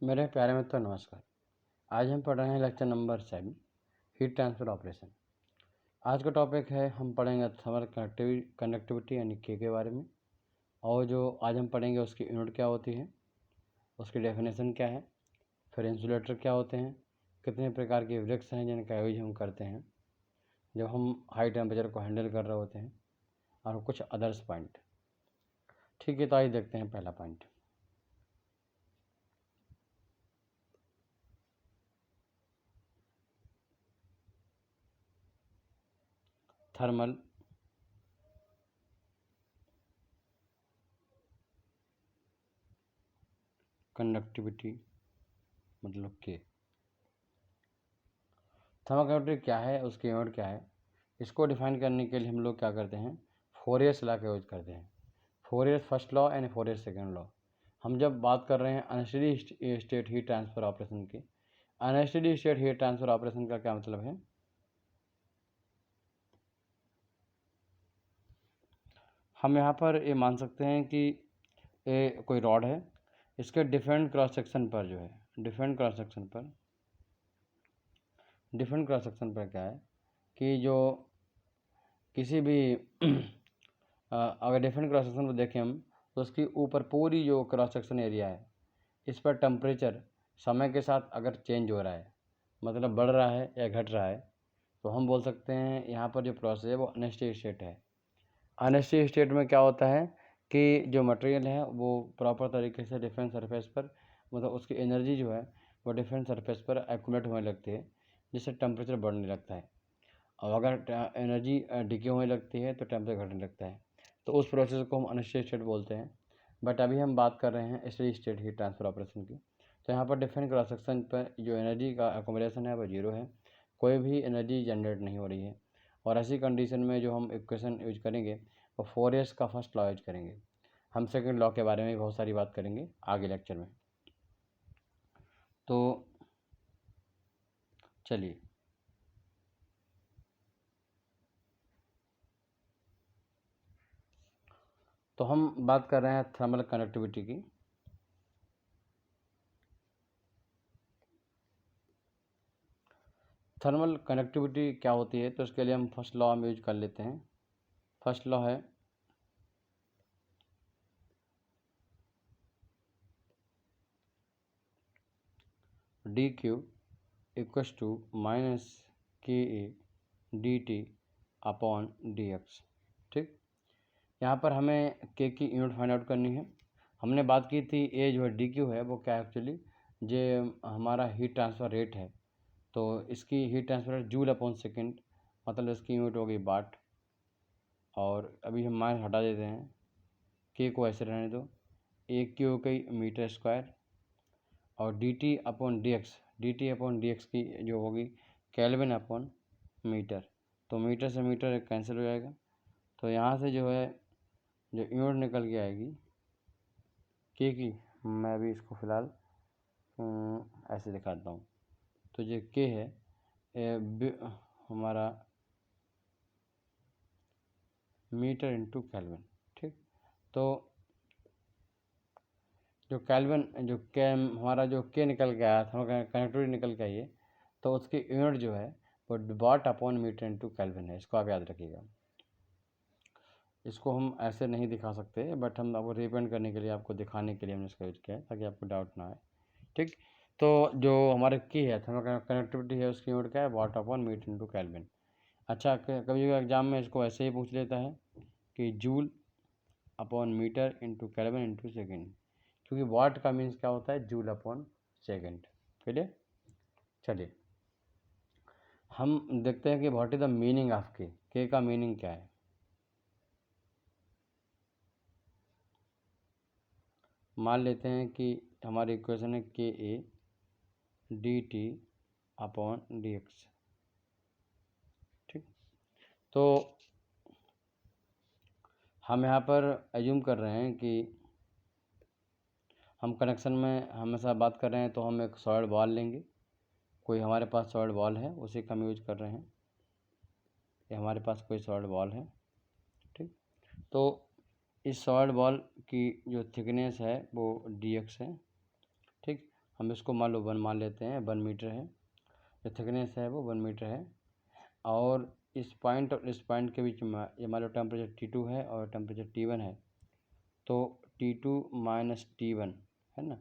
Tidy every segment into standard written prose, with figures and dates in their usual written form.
मेरे प्यारे मित्रों नमस्कार। आज हम पढ़ रहे हैं lecture number 7 heat transfer operation. आज का टॉपिक है हम पढ़ेंगे थर्मल कंडक्टिविटी यानी के बारे में, और जो आज हम पढ़ेंगे उसकी यूनिट क्या होती है, उसकी डेफिनेशन क्या है, फिर इंसुलेटर क्या होते हैं, कितने प्रकार के ब्रिक्स हैं जिनका यूज हम करते हैं जब हम हाई टेम्परेचर को हैंडल कर रहे होते हैं, और कुछ अदर्स पॉइंट। ठीक है, तो आइए देखते हैं पहला पॉइंट। थर्मल कंडक्टिविटी मतलब के। थर्मल कंडक्टिविटी क्या है, उसकी यूनिट क्या है, इसको डिफाइन करने के लिए हम लोग क्या करते हैं, फोरियर्स लॉ का यूज करते हैं। Fourier first law and Fourier second law. हम जब बात कर रहे हैं unsteady state heat transfer operation की, unsteady state heat transfer operation का क्या मतलब है, हम यहाँ पर ये मान सकते हैं कि ये कोई रॉड है, इसके डिफरेंट क्रॉस सेक्शन पर जो है, डिफरेंट क्रॉस सेक्शन पर क्या है कि जो किसी भी अगर डिफरेंट क्रॉस सेक्शन को देखें हम, तो उसकी ऊपर पूरी जो क्रॉस सेक्शन एरिया है, इस पर टेम्परेचर समय के साथ अगर चेंज हो रहा है, मतलब बढ़ रहा है या घट रहा है, तो हम बोल सकते हैं यहाँ पर जो प्रोसेस है वो अनस्टेडी स्टेट है। अनस्टेडी स्टेट में क्या होता है कि जो मटेरियल है वो प्रॉपर तरीके से डिफरेंट सरफेस पर, मतलब उसकी एनर्जी जो है वो डिफरेंट सरफेस पर एक्यूमुलेट होने लगती है, जिससे टेम्परेचर बढ़ने लगता है। और अगर एनर्जी डिके होने लगती है तो टेम्परेचर घटने लगता है, तो उस प्रोसेस को हम अनस्टेडी स्टेट बोलते हैं। बट अभी हम बात कर रहे हैं steady state heat transfer operation की। तो यहाँ पर डिफरेंट क्रॉस सेक्शन पर जो एनर्जी का एकोमोडेशन है वो जीरो है, कोई भी एनर्जी जनरेट नहीं हो रही है। और ऐसी कंडीशन में जो हम इक्वेशन यूज करेंगे वो फोरियर्स का फर्स्ट लॉ यूज करेंगे। हम सेकंड लॉ के बारे में बहुत सारी बात करेंगे आगे लेक्चर में। तो चलिए, तो हम बात कर रहे हैं थर्मल कंडक्टिविटी की। थर्मल कंडक्टिविटी क्या होती है, तो इसके लिए हम फर्स्ट लॉ में यूज कर लेते हैं। फर्स्ट लॉ है d q equals to minus k a d t upon d x. ठीक, यहाँ पर हमें के की यूनिट फाइंड आउट करनी है। हमने बात की थी ए जो है डी क्यू है वो क्या है एक्चुअली, जो हमारा हीट ट्रांसफ़र रेट है, तो इसकी heat transfer joule upon second, मतलब इसकी यूनिट हो गई वाट। और अभी हम माइनस हटा देते हैं, के को ऐसे रहने दो, ए क्यू हो गई मीटर स्क्वायर, और D t upon d x की जो होगी केल्विन अपॉन मीटर। तो मीटर से मीटर कैंसिल हो जाएगा, तो यहाँ से जो है जो यूनिट निकल के आएगी के की, मैं अभी इसको फ़िलहाल ऐसे दिखाता हूँ। तो जो के है हमारा मीटर इंटू केल्विन। ठीक, तो जो केल्विन जो के हमारा जो के निकल के आया था, कनेक्टिविटी निकल के आई है, तो उसकी यूनिट जो है वो वाट अपॉन मीटर इंटू केल्विन है। इसको आप याद रखिएगा। इसको हम ऐसे नहीं दिखा सकते, बट हम आपको रिप्रेजेंट करने के लिए, आपको दिखाने के लिए हमने इसका यूज किया है, ताकि आपको डाउट ना आए। ठीक, तो जो हमारे की है थर्मल कनेक्टिविटी है, उसकी यूनिट क्या है, वाट अपॉन मीटर इंटू केल्विन। अच्छा, कभी एग्जाम में इसको ऐसे ही पूछ लेता है कि joule upon metre into kelvin into second, क्योंकि वाट का मीन्स क्या होता है, जूल अपॉन सेकेंड। क्लियर। चलिए हम देखते हैं कि what is the meaning of के का मीनिंग क्या है। मान लेते हैं कि हमारी इक्वेशन है के a d t upon d x. ठीक, तो हम यहाँ पर एज्यूम कर रहे हैं कि हम कनेक्शन में हमेशा बात कर रहे हैं, तो हम एक सॉलिड बॉल लेंगे। कोई हमारे पास सॉलिड बॉल है, उसी का हम यूज कर रहे हैं। ये हमारे पास कोई सॉलिड बॉल है। ठीक, तो इस सॉलिड बॉल की जो थिकनेस है वो डी एक्स है। ठीक, हम इसको मान लो 1 मान लेते हैं, 1 मीटर है, जो थिकनेस है वो 1 मीटर है। और इस पॉइंट और इस पॉइंट के बीच में ये मान लो टेम्परेचर T2 है और टेम्परेचर T1 है, तो T2 माइनस T1 है ना,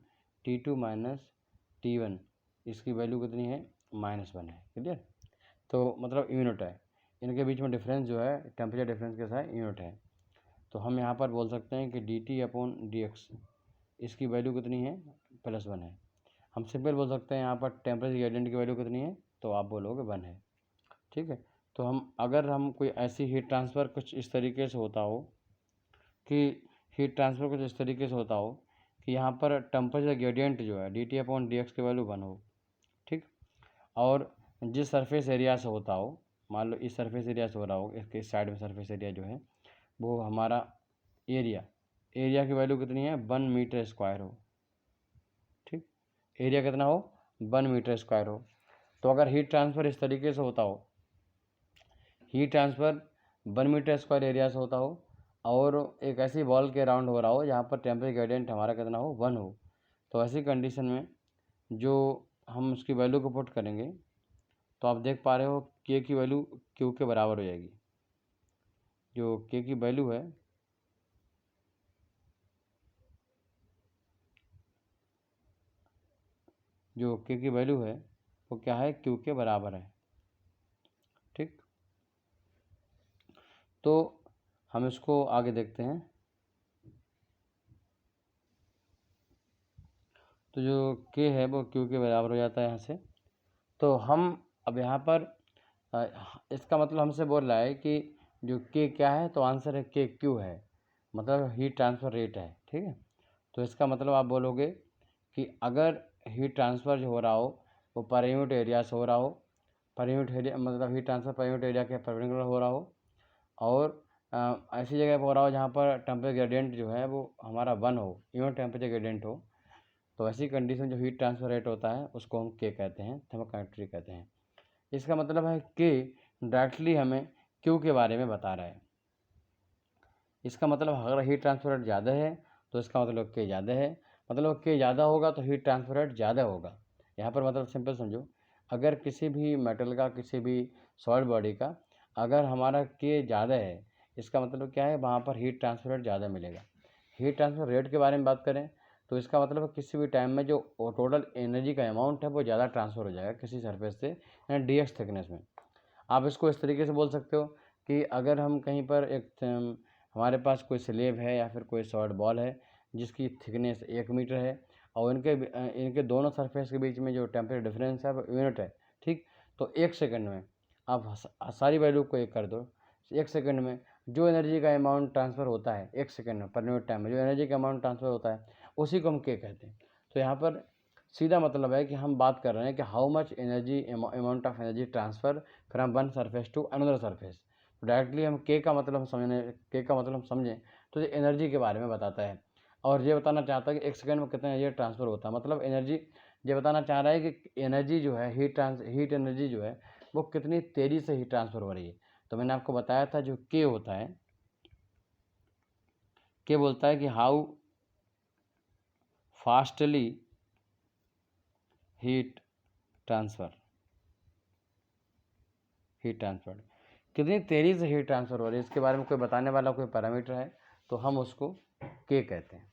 T2 माइनस T1 इसकी वैल्यू कितनी है, -1 है। क्लियर? तो मतलब यूनिट है, इनके बीच में डिफरेंस जो है टेम्परेचर डिफरेंस के साथ यूनिट है। तो हम यहाँ पर बोल सकते हैं कि dt/dx इसकी वैल्यू कितनी है, +1 है। हम सिंपल बोल सकते हैं यहाँ पर टेम्परेचर ग्रेडियंट की वैल्यू कितनी है, तो आप बोलोगे 1 है। ठीक है, तो अगर हम कोई ऐसी हीट ट्रांसफ़र कुछ इस तरीके से होता हो कि यहाँ पर टेम्परेचर ग्रेडियंट जो है dt/dx की वैल्यू 1 हो, ठीक, और जिस सरफेस एरिया से होता हो, मान लो इस सरफेस एरिया से हो रहा हो, इसके साइड में सरफेस एरिया जो है वो हमारा एरिया की वैल्यू कितनी है, 1 मीटर स्क्वायर हो। ठीक, एरिया कितना हो, 1 मीटर स्क्वायर हो। तो अगर हीट ट्रांसफ़र इस तरीके से होता हो, heat transfer 1 metre square area से होता हो और एक ऐसी बॉल के राउंड हो रहा हो जहाँ पर टेम्परेचर ग्रेडियंट हमारा कितना हो, 1 हो, तो ऐसी कंडीशन में जो हम उसकी वैल्यू को पुट करेंगे तो आप देख पा रहे हो के की वैल्यू क्यू के बराबर हो जाएगी। जो के की वैल्यू है वो क्या है, क्यू के बराबर है। ठीक, तो हम इसको आगे देखते हैं। तो जो के है वो क्यू के बराबर हो जाता है यहाँ से। तो हम अब यहाँ पर इसका मतलब हमसे बोल रहा है कि जो के क्या है, तो आंसर है के क्यू है, मतलब हीट ट्रांसफ़र रेट है। ठीक है, तो इसका मतलब आप बोलोगे कि अगर हीट ट्रांसफ़र जो हो रहा हो वो पर यूनिट एरिया से हो रहा हो, पर यूनिट एरिया मतलब heat transfer per unit area के परपेंडिकुलर हो रहा हो, और ऐसी जगह पर हो रहा हो जहाँ पर टेम्परेचर ग्रेडियंट जो है वो हमारा 1 हो, यूनिट टेम्परेचर ग्रेडियंट हो, तो ऐसी कंडीशन जो हीट ट्रांसफ़र रेट होता है उसको हम के कहते हैं, थर्मोकंडक्टिविटी कहते हैं। इसका मतलब है के डायरेक्टली हमें क्यू के बारे में बता रहा है। इसका मतलब अगर हीट ट्रांसफ़र रेट ज़्यादा है तो इसका मतलब के ज़्यादा है, मतलब के ज़्यादा होगा तो हीट ट्रांसफ़र रेट ज़्यादा होगा। यहाँ पर मतलब सिंपल समझो, अगर किसी भी मेटल का, किसी भी सॉलिड बॉडी का अगर हमारा के ज़्यादा है, इसका मतलब क्या है, वहाँ पर हीट ट्रांसफ़र रेट ज़्यादा मिलेगा। हीट ट्रांसफ़र रेट के बारे में बात करें तो इसका मतलब किसी भी टाइम में जो टोटल एनर्जी का अमाउंट है वो ज़्यादा ट्रांसफ़र हो जाएगा किसी सरफेस से, यानी dx थिकनेस में। आप इसको इस तरीके से बोल सकते हो कि अगर हम कहीं पर हमारे पास कोई स्लेब है या फिर कोई सॉलिड बॉल है जिसकी थिकनेस 1 मीटर है और इनके दोनों सरफेस के बीच में जो टेम्परेचर डिफरेंस है वो यूनिट है। ठीक, तो 1 सेकंड में आप सारी वैल्यू को 1 कर दो, 1 सेकंड में जो एनर्जी का अमाउंट ट्रांसफ़र होता है 1 सेकंड में पर यूनिट टाइम में जो एनर्जी का अमाउंट ट्रांसफ़र होता है उसी को हम के कहते हैं। तो यहाँ पर सीधा मतलब है कि हम बात कर रहे हैं कि how much energy, amount of energy transfer from one surface to another surface. तो डायरेक्टली हम के का मतलब हम समझें तो ये एनर्जी के बारे में बताता है, और ये बताना चाहता है कि 1 सेकंड में कितना एनर्जी ट्रांसफ़र होता है, मतलब एनर्जी ये बताना चाह रहा है कि एनर्जी जो है हीट एनर्जी जो है वो कितनी तेज़ी से हीट ट्रांसफ़र हो रही है। तो मैंने आपको बताया था जो के होता है, के बोलता है कि हाउ फास्टली हीट ट्रांसफ़र कितनी तेज़ी से हीट ट्रांसफ़र हो रही है, इसके बारे में कोई बताने वाला कोई पैरामीटर है तो हम उसको के कहते हैं।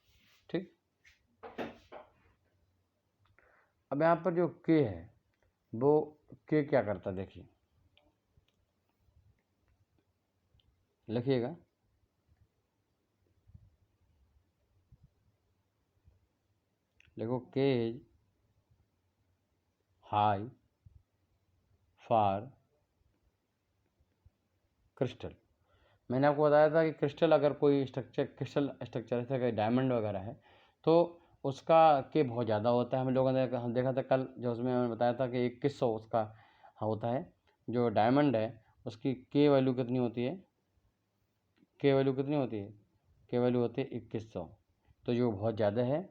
ठीक, अब यहाँ पर जो के है वो के क्या करता है, देखिए लिखिएगा। देखो के इज हाई फॉर क्रिस्टल। मैंने आपको बताया था कि क्रिस्टल अगर कोई क्रिस्टल स्ट्रक्चर जैसे डायमंड वगैरह है तो उसका के बहुत ज़्यादा होता है। हम देखा था कल जो उसमें मैंने बताया था कि 2100 उसका होता है। जो डायमंड है उसकी के वैल्यू कितनी होती है, के वैल्यू होती है 2100, तो जो बहुत ज़्यादा है।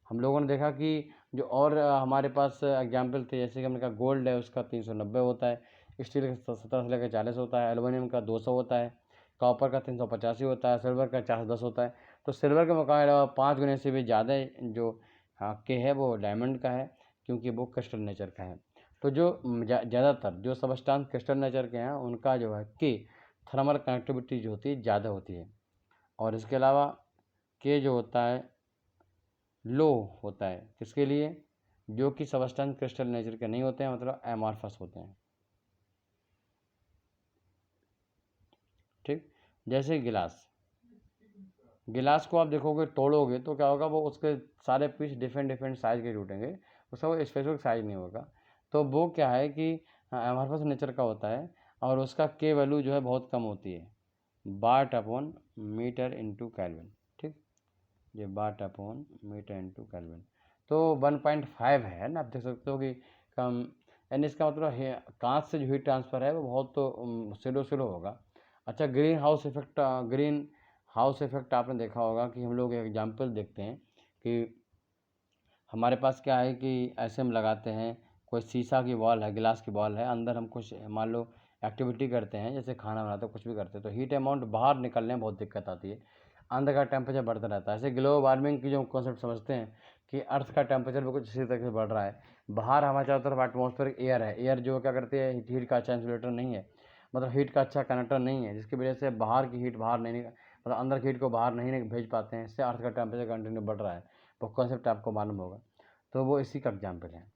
हम लोगों ने देखा कि जो और हमारे पास एग्जाम्पल थे, जैसे कि हमने कहा गोल्ड है उसका 390 होता है, स्टील का 17 से लेकर 40 होता है, एल्युमिनियम का 200 होता है, कॉपर का 385 होता है, सिल्वर का 410 होता है। तो सिल्वर के मुकाबले 5 गुने से भी ज़्यादा जो हाँ के है वो डायमंड का है क्योंकि वो क्रिस्टल नेचर का है। तो जो ज़्यादातर जो सबस्टांस क्रिस्टल नेचर के हैं उनका जो है के थर्मल कनेक्टिविटी जो होती है ज़्यादा होती है। और इसके अलावा के जो होता है लो होता है किसके लिए, जो कि सबस्टांस क्रिस्टल नेचर के नहीं होते हैं, मतलब एमॉर्फस होते हैं। ठीक, जैसे गिलास को आप देखोगे तोड़ोगे तो क्या होगा, वो उसके सारे पीस डिफरेंट डिफरेंट साइज़ के टूटेंगे, उसका कोई स्पेसिफिक साइज़ नहीं होगा। तो वो क्या है कि एमॉर्फस नेचर का होता है और उसका के वैल्यू जो है बहुत कम होती है, वाट अपॉन मीटर इंटू केल्विन। ठीक, ये वाट अपॉन मीटर इंटू केल्विन। तो 1.5 है ना, आप देख सकते हो कि कम, यानी इसका मतलब कांच से जो हीट ट्रांसफ़र है वो बहुत तो स्लो स्लो होगा। अच्छा, ग्रीन हाउस इफेक्ट आपने देखा होगा कि हम लोग एग्जाम्पल देखते हैं कि हमारे पास क्या है कि ऐसे हम लगाते हैं, कोई शीशा की वॉल है, गिलास की वॉल है, अंदर हम कुछ मान लो एक्टिविटी करते हैं, जैसे खाना बनाते हैं, कुछ भी करते हैं, तो हीट अमाउंट बाहर निकलने में बहुत दिक्कत आती है, अंदर का टेम्परेचर बढ़ता रहता है। ऐसे ग्लोबल वार्मिंग की जो कॉन्सेप्ट समझते हैं कि अर्थ का टेम्परेचर भी कुछ इसी तरह से बढ़ रहा है, बाहर हमारे चारों तरफ एटमॉस्फेरिक एयर है, एयर जो क्या करती है, हीट का अच्छा इंसुलेटर नहीं है, मतलब हीट का अच्छा कंडक्टर नहीं है, जिसकी वजह से बाहर की हीट बाहर नहीं, मतलब अंदर की हीट को बाहर नहीं भेज पाते हैं, इससे अर्थ का टेम्परेचर कंटिन्यू बढ़ रहा है। वो कॉन्सेप्ट आपको मालूम होगा, तो वो इसी का एग्जाम्पल है।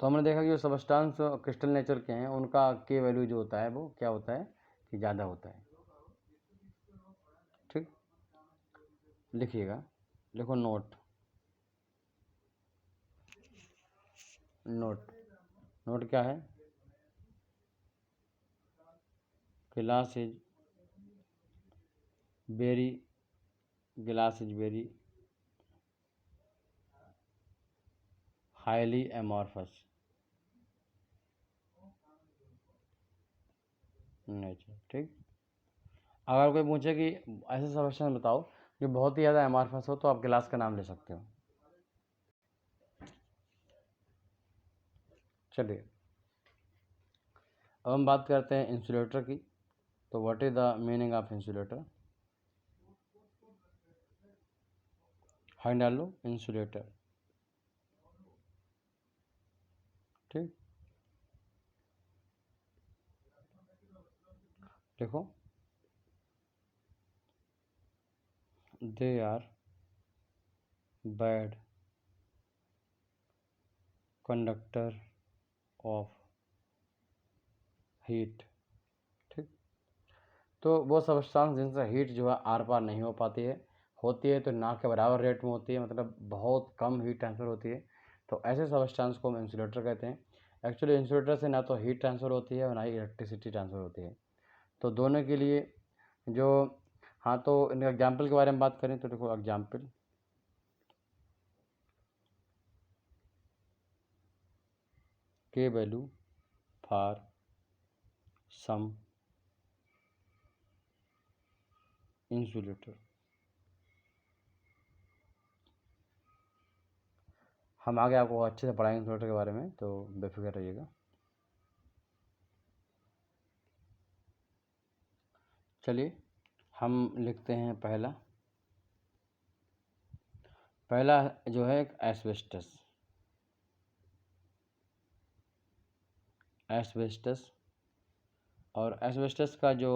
तो हमने देखा कि जो सबस्टांस क्रिस्टल नेचर के हैं उनका के वैल्यू जो होता है वो क्या होता है कि ज़्यादा होता है। ठीक, लिखिएगा, लिखो नोट, नोट, नोट क्या है, गिलास इज वेरी, गिलास is very highly amorphous nature. ठीक, अगर कोई पूछे कि ऐसे सबस्टांस बताओ जो बहुत ही ज़्यादा एमॉर्फस हो, तो आप गिलास का नाम ले सकते हो। चलिए, अब हम बात करते हैं इंसुलेटर की। तो what is the meaning of insulator, हाई डाल लो इंसुलेटर। ठीक, देखो, they are bad conductor of heat. ठीक, तो वो सबस्टांस जिनसे हीट जो है आर पार नहीं हो पाती है, होती है तो ना के बराबर रेट में होती है, मतलब बहुत कम हीट ट्रांसफ़र होती है, तो ऐसे सबस्टांस को हम इंसुलेटर कहते हैं। एक्चुअली इंसुलेटर से ना तो हीट ट्रांसफ़र होती है और ना ही इलेक्ट्रिसिटी ट्रांसफ़र होती है, तो दोनों के लिए जो, हाँ, तो इन एग्जाम्पल के बारे में बात करें तो देखो एग्जाम्पल, के वैल्यू फॉर सम इंसुलेटर। हम आगे आपको अच्छे से पढ़ाएंगे इंसुलेटर के बारे में, तो बेफिक्र रहिएगा। चलिए, हम लिखते हैं पहला जो है एस्बेस्टस। एस्बेस्टस, और एस्बेस्टस का जो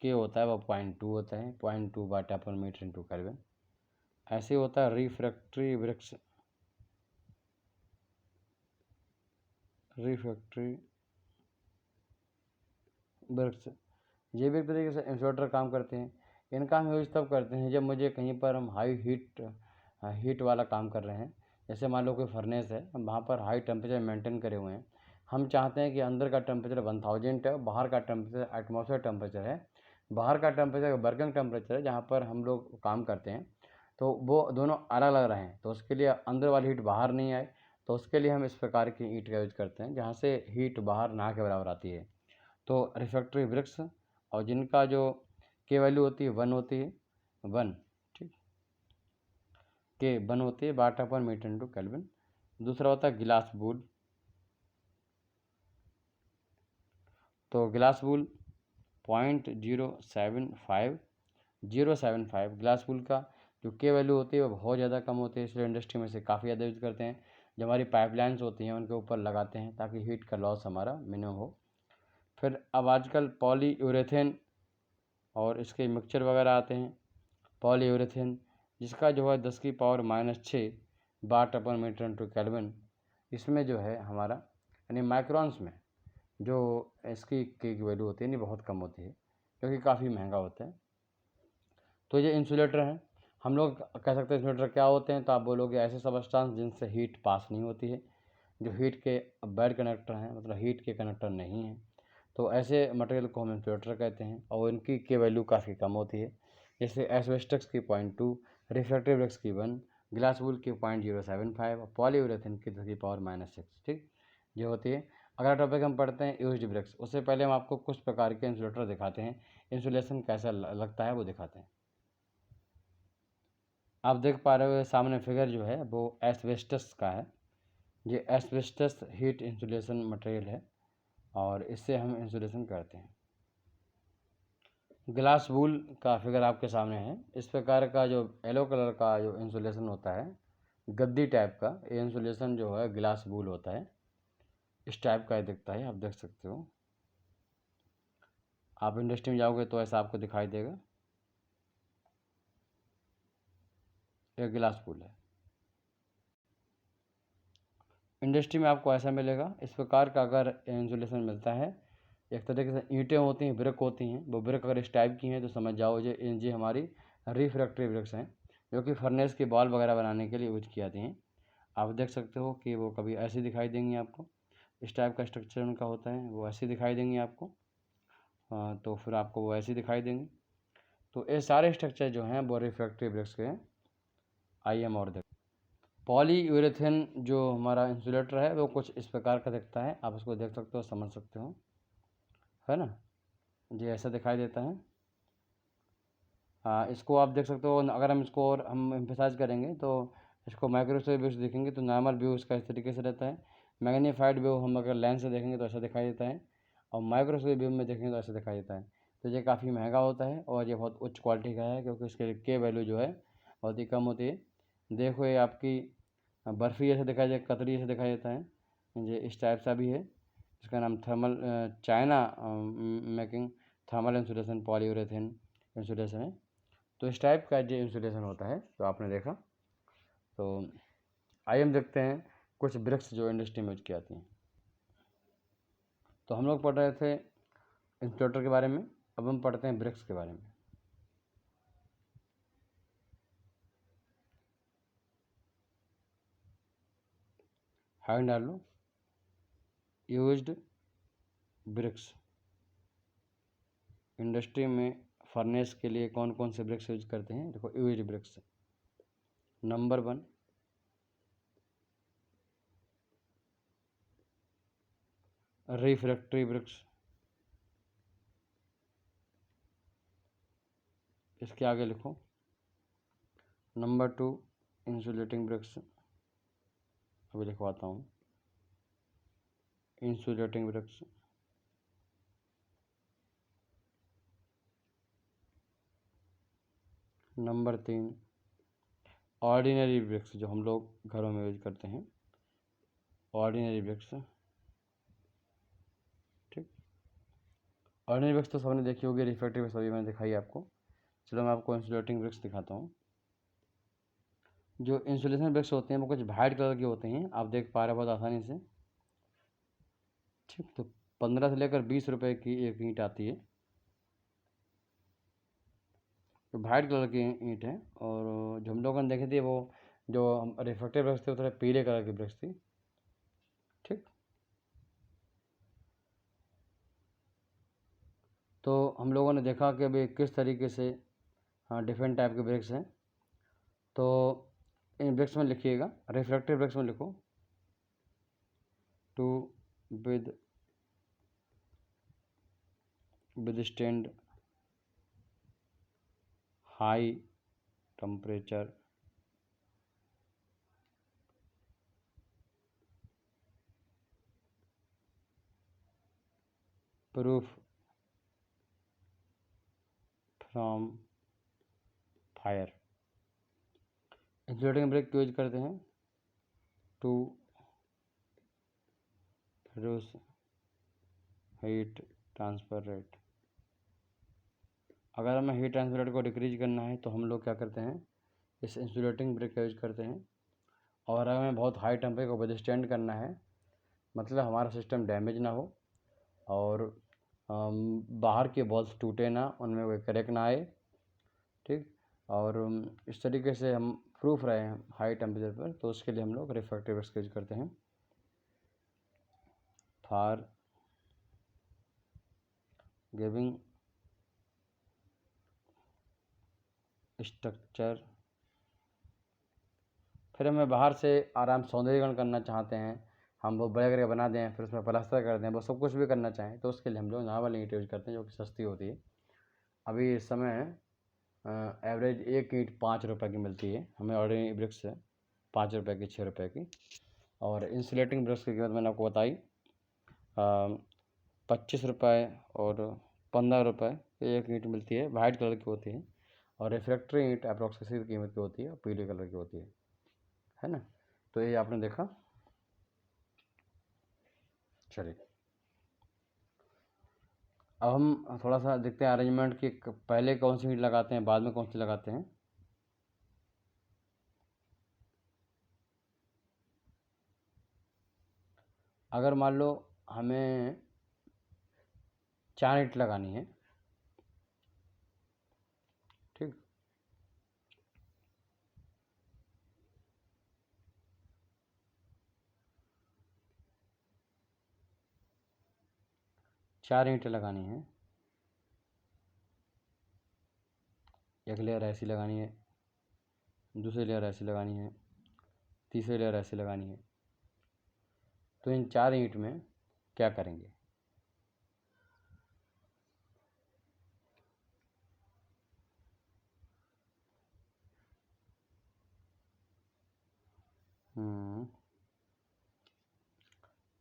के होता है वो 0.2 होता है, 0.2 वाट अपन मीटर इंटू केल्विन। ऐसे होता है रिफ्रैक्टरी वृक्ष, रिफ्रैक्टरी वृक्ष, ये भी एक तरीके से इंसुलेटर काम करते हैं। इनका हम यूज़ तब करते हैं जब मुझे कहीं पर हम हाई हीट वाला काम कर रहे हैं, जैसे मान लो कोई फर्नेस है, हम वहाँ पर हाई टेम्परेचर मेंटेन करे हुए हैं, हम चाहते हैं कि अंदर का टेम्परेचर 1000 है, बाहर का टेम्परेचर एटमॉस्फेयर टेम्परेचर है, बाहर का टेम्परेचर वर्किंग टेम्परेचर है जहाँ पर हम लोग काम करते हैं, तो वो दोनों अलग अलग रहें, तो उसके लिए अंदर वाली हीट बाहर नहीं आए, तो उसके लिए हम इस प्रकार की ईंट का यूज करते हैं जहाँ से हीट बाहर ना के बराबर आती है। तो रिफ्रैक्टरी वृक्ष, और जिनका जो के वैल्यू होती है 1 होती है, 1, ठीक, के 1 होती है वाट पर मीटर इंटू केल्विन। दूसरा होता है गिलास वुड, तो गिलास वुड 0.075 गिलास वुड का जो के वैल्यू होती है वो बहुत ज़्यादा कम होती है, इसलिए इंडस्ट्री में से काफ़ी ज़्यादा यूज़ करते हैं। जो हमारी पाइपलाइंस होती हैं उनके ऊपर लगाते हैं ताकि हीट का लॉस हमारा मिनिमम हो। फिर अब आजकल पॉलीयूरेथेन और इसके मिक्सचर वगैरह आते हैं। पॉलीयूरेथेन जिसका जो है 10⁻⁻6 वाट/मीटर/केल्विन, इसमें जो है हमारा यानी माइक्रोन्स में जो इसकी के की वैल्यू होती है नहीं बहुत कम होती है, क्योंकि काफ़ी महंगा होता है। तो ये इंसुलेटर हैं। हम लोग कह सकते हैं इंसुलेटर क्या होते हैं, तो आप बोलोगे ऐसे सबस्टेंस जिनसे हीट पास नहीं होती है, जो हीट के बैड कंडक्टर हैं, मतलब हीट के कंडक्टर नहीं हैं, तो ऐसे मटेरियल को हम इंसुलेटर कहते हैं और इनकी के वैल्यू काफ़ी कम होती है। जैसे एस्बेस्टस की 0.2, रिफ्रैक्टिव ब्रिक्स की 1, ग्लास वूल की 0.075 और पॉलीयूरेथेन की 10⁻⁻6। ठीक, ये होती है। अगला टॉपिक हम पढ़ते हैं यूज्ड ब्रिक्स। उससे पहले हम आपको कुछ प्रकार के इंसुलेटर दिखाते हैं, इंसुलेशन कैसा लगता है वो दिखाते हैं। आप देख पा रहे हो सामने फिगर जो है वो एस्बेस्टस का है। ये एस्बेस्टस हीट इंसुलेशन मटेरियल है और इससे हम इंसुलेशन करते हैं। ग्लास वूल का फिगर आपके सामने है। इस प्रकार का जो येलो कलर का जो इंसुलेशन होता है, गद्दी टाइप का, ये इंसुलेशन जो है ग्लास वूल होता है। इस टाइप का दिखता है, आप देख सकते हो। आप इंडस्ट्री में जाओगे तो ऐसा आपको दिखाई देगा। ये ग्लास वूल है। इंडस्ट्री में आपको ऐसा मिलेगा। इस प्रकार का अगर इंसुलेशन मिलता है, एक तरीके से ईंटें होती हैं, ब्रिक होती हैं, वो ब्रिक अगर इस टाइप की हैं तो समझ जाओ ये हमारी रिफ्रैक्टिव ब्रिक्स हैं, जो कि फर्नेस की बॉल वगैरह बनाने के लिए यूज की जाती हैं। आप देख सकते हो कि वो कभी ऐसी दिखाई देंगी आपको, इस टाइप का स्ट्रक्चर उनका होता है, वो ऐसी दिखाई देंगी आपको। तो फिर आपको वो ऐसी दिखाई देंगी। तो ये सारे स्ट्रक्चर जो हैं वो रिफ्रैक्टिव ब्रिक्स के हैं। आइए हम और देख। पॉलीयूरेथेन जो हमारा इंसुलेटर है वो कुछ इस प्रकार का दिखता है। आप उसको देख सकते हो, समझ सकते हो, है ना। जी ऐसा दिखाई देता है। इसको आप देख सकते हो। अगर हम इसको और हम एम्फेसाइज करेंगे तो इसको माइक्रोस्कोप व्यू से देखेंगे तो नॉर्मल व्यू इसका इस तरीके से रहता है। मैग्नीफाइड व्यू हम अगर लेंस से देखेंगे तो ऐसा दिखाई देता है, और माइक्रोस्कोप व्यू में देखेंगे तो ऐसा दिखाई देता है। तो ये काफ़ी महंगा होता है और ये बहुत उच्च क्वालिटी का है, क्योंकि इसके के वैल्यू जो है बहुत ही कम होती है। देखो ये आपकी बर्फ़ी जैसे दिखाई दे, कतरी जैसे दिखाई देता है। ये इस टाइप सा भी है। इसका नाम थर्मल चाइना making thermal insulation polyurethane insulation है। तो इस टाइप का जो इंसुलेशन होता है तो आपने देखा। तो आइए हम देखते हैं कुछ ब्रिक्स जो इंडस्ट्री में यूज की जाती हैं। तो हम लोग पढ़ रहे थे इंसुलेटर के बारे में, अब हम पढ़ते हैं ब्रिक्स के बारे में। हाइड डाल लो। यूज्ड ब्रिक्स, इंडस्ट्री में फर्नेस के लिए कौन कौन से ब्रिक्स यूज करते हैं। देखो used bricks, number 1 refractory bricks, इसके आगे लिखो। नंबर 2 इंसुलेटिंग ब्रिक्स, अभी लिखवाता हूँ, insulating bricks. Number 3 ordinary bricks, जो हम लोग घरों में यूज करते हैं, ऑर्डिनरी ब्रिक्स। ठीक, ऑर्डिनरी ब्रिक्स तो सबने देखी होगी, रिफ्रैक्टिव ब्रिक्स अभी मैंने दिखाई आपको। चलो मैं आपको इंसुलेटिंग ब्रिक्स दिखाता हूँ। जो इंसुलेशन ब्रिक्स होते हैं वो कुछ वाइट कलर के होते हैं, आप देख पा रहे हो बहुत आसानी से। ठीक, तो 15 से लेकर 20 रुपए की एक ईंट आती है। तो वाइट कलर की ईंट है, और जो हम लोगों ने देखी थी वो जो रिफ्रैक्टिव ब्रिक्स थे वो थोड़े पीले कलर की ब्रिक्स थी। ठीक, तो हम लोगों ने देखा कि अभी किस तरीके से डिफरेंट टाइप के ब्रिक्स हैं। तो इन ब्रिक्स में लिखिएगा, रिफ्रैक्टिव ब्रिक्स में लिखो to with withstand high temperature, proof from fire। Insulating break use करते हैं to reduce heat transfer rate. अगर हमें हीट ट्रांसफर रेट को डिक्रीज करना है तो हम लोग क्या करते हैं, इस इंसुलेटिंग ब्रेक का यूज करते हैं। और हमें बहुत हाई टेम्परेचर को विदस्टैंड करना है, मतलब हमारा सिस्टम डैमेज ना हो और बाहर के बॉल्स टूटे ना, उनमें कोई क्रैक ना आए, ठीक। और इस तरीके से हम प्रूफ रहे हैं हाई टेम्परेचर पर, तो उसके लिए हम लोग रिफ्रैक्टिव ब्रश का यूज करते हैं फॉर गिविंग स्ट्रक्चर। फिर हमें बाहर से आराम सौंदर्यीकरण करना चाहते हैं, हम वो बड़े करके बना दें, फिर उसमें प्लास्टर कर दें, वो सब कुछ भी करना चाहें तो उसके लिए हम लोग नॉर्मल ईंट यूज करते हैं जो कि सस्ती होती है। अभी इस समय एवरेज एक ईंट 5 रुपये की मिलती है हमें ऑर्डिनरी ब्रिक्स से, 5 रुपये की, 6 रुपये की। और इंसुलेटिंग ब्रश की कीमत मैंने आपको बताई 25 रुपये और 15 रुपये एक ईंट मिलती है, वाइट कलर की होती है। और रिफ्रैक्टरी ईंट अप्रॉक्स इसी कीमत की होती है, पीले कलर की होती है ना। तो ये आपने देखा। चलिए अब हम थोड़ा सा देखते हैं अरेंजमेंट की, पहले कौन सी ईंट लगाते हैं, बाद में कौन सी लगाते हैं। अगर मान लो हमें 4 ईंट लगानी है, ठीक। 4 ईंटें लगानी है, एक लेयर ऐसी लगानी है, दूसरी लेयर ऐसी लगानी है, तीसरी लेयर ऐसी लगानी है। तो इन 4 ईंट में क्या करेंगे,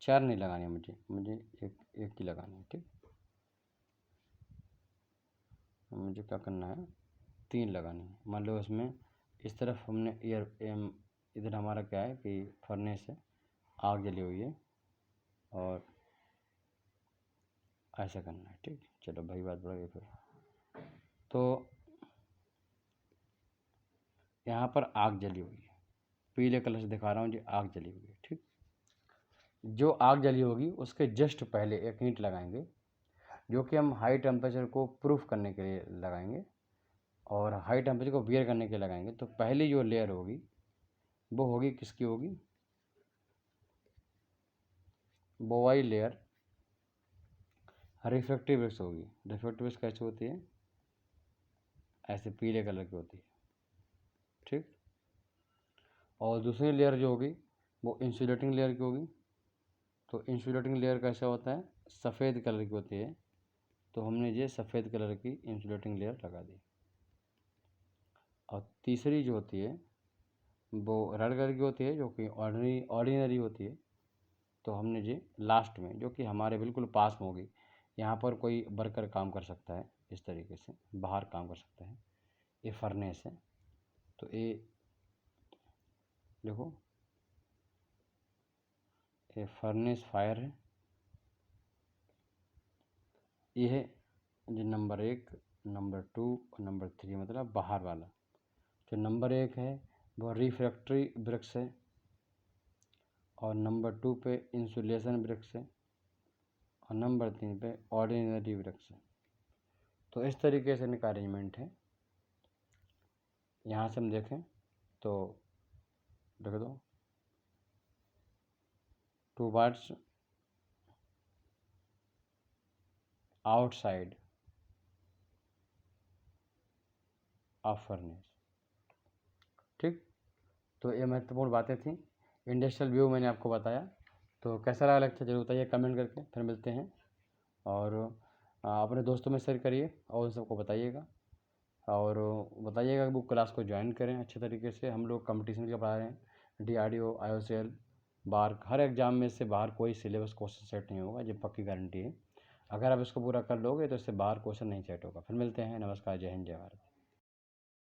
चार नहीं लगानी है मुझे एक एक ही लगानी है, ठीक। मुझे क्या करना है, 3 लगानी है। मान लो इसमें इस तरफ हमने इधर हमारा क्या है कि फर्नेस है, आग जली हुई है, और ऐसा करना है, ठीक। चलो भाई बात बढ़ गई फिर। तो यहाँ पर आग जली हुई है, पीले कलर से दिखा रहा हूँ जी, आग जली हुई है, ठीक। जो आग जली होगी उसके जस्ट पहले एक ईंट लगाएंगे, जो कि हम हाई टेम्परेचर को प्रूफ करने के लिए लगाएंगे और हाई टेम्परेचर को बियर करने के लिए लगाएंगे। तो पहली जो लेयर होगी वो होगी किसकी होगी, वो वाली लेयर रिफ्रैक्टिव ब्रश होगी। रिफ्रैक्टिव ब्रश कैसे होती है, ऐसे पीले कलर की होती है, ठीक। और दूसरी लेयर जो होगी वो इंसुलेटिंग लेयर की होगी। तो इंसुलेटिंग लेयर कैसा होता है, सफ़ेद कलर की होती है। तो हमने ये सफ़ेद कलर की इंसुलेटिंग लेयर लगा दी। और तीसरी जो होती है वो रेड कलर की होती है, जो कि ऑर्डिनरी होती है। तो हमने जी लास्ट में, जो कि हमारे बिल्कुल पास में होगी, यहाँ पर कोई वर्कर काम कर सकता है, इस तरीके से बाहर काम कर सकता है। ये फर्नेस है, तो ये देखो, ये फर्नेस फायर है। ये है जो नंबर 1, नंबर 2 और नंबर 3, मतलब बाहर वाला। जो नंबर 1 है वो रिफ्रैक्टरी ब्रिक्स है, और नंबर 2 पे इंसुलेशन ब्रिक्स है, और नंबर 3 पे ऑर्डिनरी ब्रिक्स है। तो इस तरीके से इनका अरेंजमेंट है। यहाँ से हम देखें तो देख दो, 2 parts आउटसाइड ऑफ फर्नेस, ठीक। तो ये महत्वपूर्ण बातें थी, इंडस्ट्रियल व्यू मैंने आपको बताया। तो कैसा लगा लेक्चर जरूर बताइए कमेंट करके, फिर मिलते हैं। और अपने दोस्तों में शेयर करिए और उन सबको बताइएगा, और बताइएगा कि वो क्लास को ज्वाइन करें अच्छे तरीके से। हम लोग कंपटीशन के पढ़ा रहे हैं, DRDO, IOCL, बाहर हर एग्ज़ाम में से बाहर कोई सिलेबस क्वेश्चन सेट नहीं होगा, ये पक्की गारंटी है। अगर आप इसको पूरा कर लोगे तो इससे बाहर क्वेश्चन नहीं सेट होगा। फिर मिलते हैं, नमस्कार, जय हिंद, जय भारत।